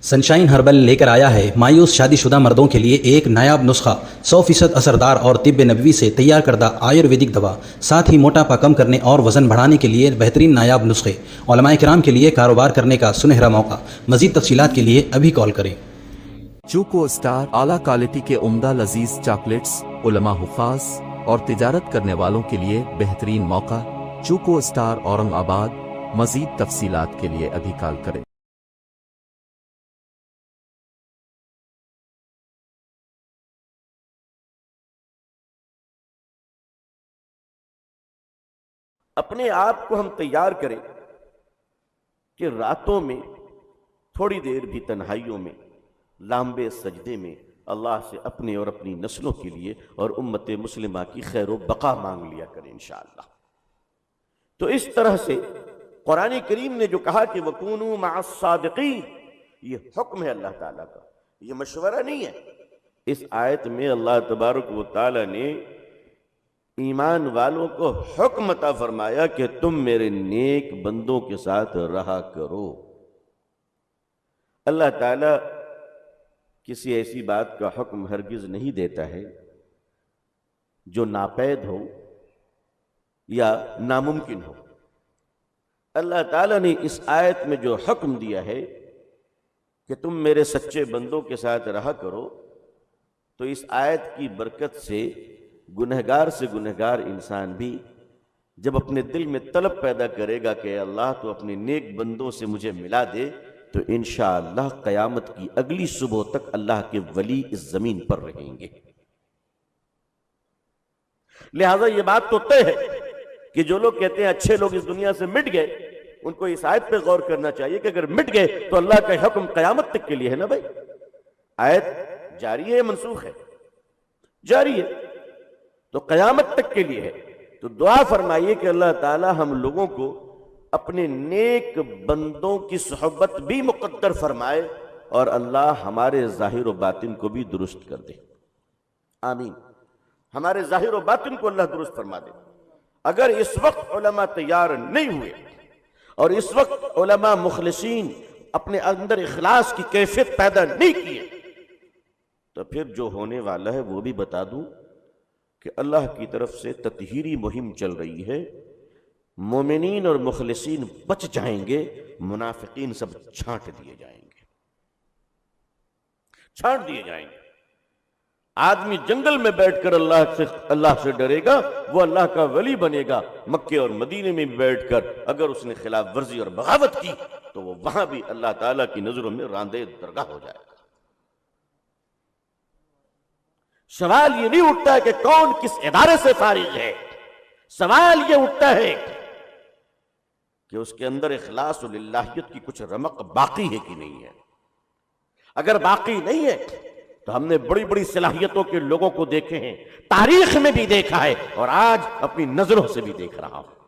Sunshine herbal لے کر آیا ہے مایوس شادی شدہ مردوں کے لیے ایک نایاب نسخہ 100% اثردار اور طب نبوی سے تیار کردہ آیورویدک دوا، ساتھ ہی موٹاپا کم کرنے اور وزن بڑھانے کے لیے بہترین نایاب نسخے، علماء کرام کے لیے کاروبار کرنے کا سنہرا موقع۔ مزید تفصیلات کے لیے ابھی کال کریں۔ چوکو اسٹار اعلیٰ کوالٹی کے عمدہ لذیذ چاکلیٹس، علماء حفاظ اور تجارت کرنے والوں کے لیے بہترین موقع۔ چوکو اسٹار اورنگ آباد۔ مزید تفصیلات کے لیے ابھی کال کریں۔ اپنے آپ کو ہم تیار کریں کہ راتوں میں تھوڑی دیر بھی تنہائیوں میں لامبے سجدے میں اللہ سے اپنے اور اپنی نسلوں کے لیے اور امت مسلمہ کی خیر و بقا مانگ لیا کریں انشاءاللہ۔ تو اس طرح سے قرآن کریم نے جو کہا کہ وَكُونُوا مَعَ الصَّادِقِينَ، یہ حکم ہے اللہ تعالیٰ کا، یہ مشورہ نہیں ہے۔ اس آیت میں اللہ تبارک و تعالیٰ نے ایمان والوں کو حکم عطا فرمایا کہ تم میرے نیک بندوں کے ساتھ رہا کرو۔ اللہ تعالیٰ کسی ایسی بات کا حکم ہرگز نہیں دیتا ہے جو ناپید ہو یا ناممکن ہو۔ اللہ تعالیٰ نے اس آیت میں جو حکم دیا ہے کہ تم میرے سچے بندوں کے ساتھ رہا کرو، تو اس آیت کی برکت سے گنہگار سے گنہگار انسان بھی جب اپنے دل میں طلب پیدا کرے گا کہ اللہ تو اپنے نیک بندوں سے مجھے ملا دے، تو انشاءاللہ قیامت کی اگلی صبح تک اللہ کے ولی اس زمین پر رہیں گے۔ لہذا یہ بات تو طے ہے کہ جو لوگ کہتے ہیں اچھے لوگ اس دنیا سے مٹ گئے، ان کو اس آیت پہ غور کرنا چاہیے کہ اگر مٹ گئے تو اللہ کا حکم قیامت تک کے لیے ہے نا بھائی۔ آیت جاری ہے، منسوخ ہے؟ جاری ہے، تو قیامت تک کے لیے ہے۔ تو دعا فرمائیے کہ اللہ تعالی ہم لوگوں کو اپنے نیک بندوں کی صحبت بھی مقدر فرمائے اور اللہ ہمارے ظاہر و باطن کو بھی درست کر دے۔ آمین۔ ہمارے ظاہر و باطن کو اللہ درست فرما دے۔ اگر اس وقت علماء تیار نہیں ہوئے اور اس وقت علماء مخلصین اپنے اندر اخلاص کی کیفیت پیدا نہیں کیے، تو پھر جو ہونے والا ہے وہ بھی بتا دوں کہ اللہ کی طرف سے تطہیری مہم چل رہی ہے۔ مومنین اور مخلصین بچ جائیں گے، منافقین سب چھانٹ دیے جائیں گے، چھانٹ دیے جائیں گے۔ آدمی جنگل میں بیٹھ کر اللہ سے ڈرے گا، وہ اللہ کا ولی بنے گا۔ مکے اور مدینے میں بیٹھ کر اگر اس نے خلاف ورزی اور بغاوت کی تو وہ وہاں بھی اللہ تعالیٰ کی نظروں میں راندے درگاہ ہو جائے گا۔ سوال یہ نہیں اٹھتا ہے کہ کون کس ادارے سے فارغ ہے، سوال یہ اٹھتا ہے کہ اس کے اندر اخلاص و للہیت کی کچھ رمق باقی ہے کہ نہیں ہے۔ اگر باقی نہیں ہے تو ہم نے بڑی بڑی صلاحیتوں کے لوگوں کو دیکھے ہیں، تاریخ میں بھی دیکھا ہے اور آج اپنی نظروں سے بھی دیکھ رہا ہوں۔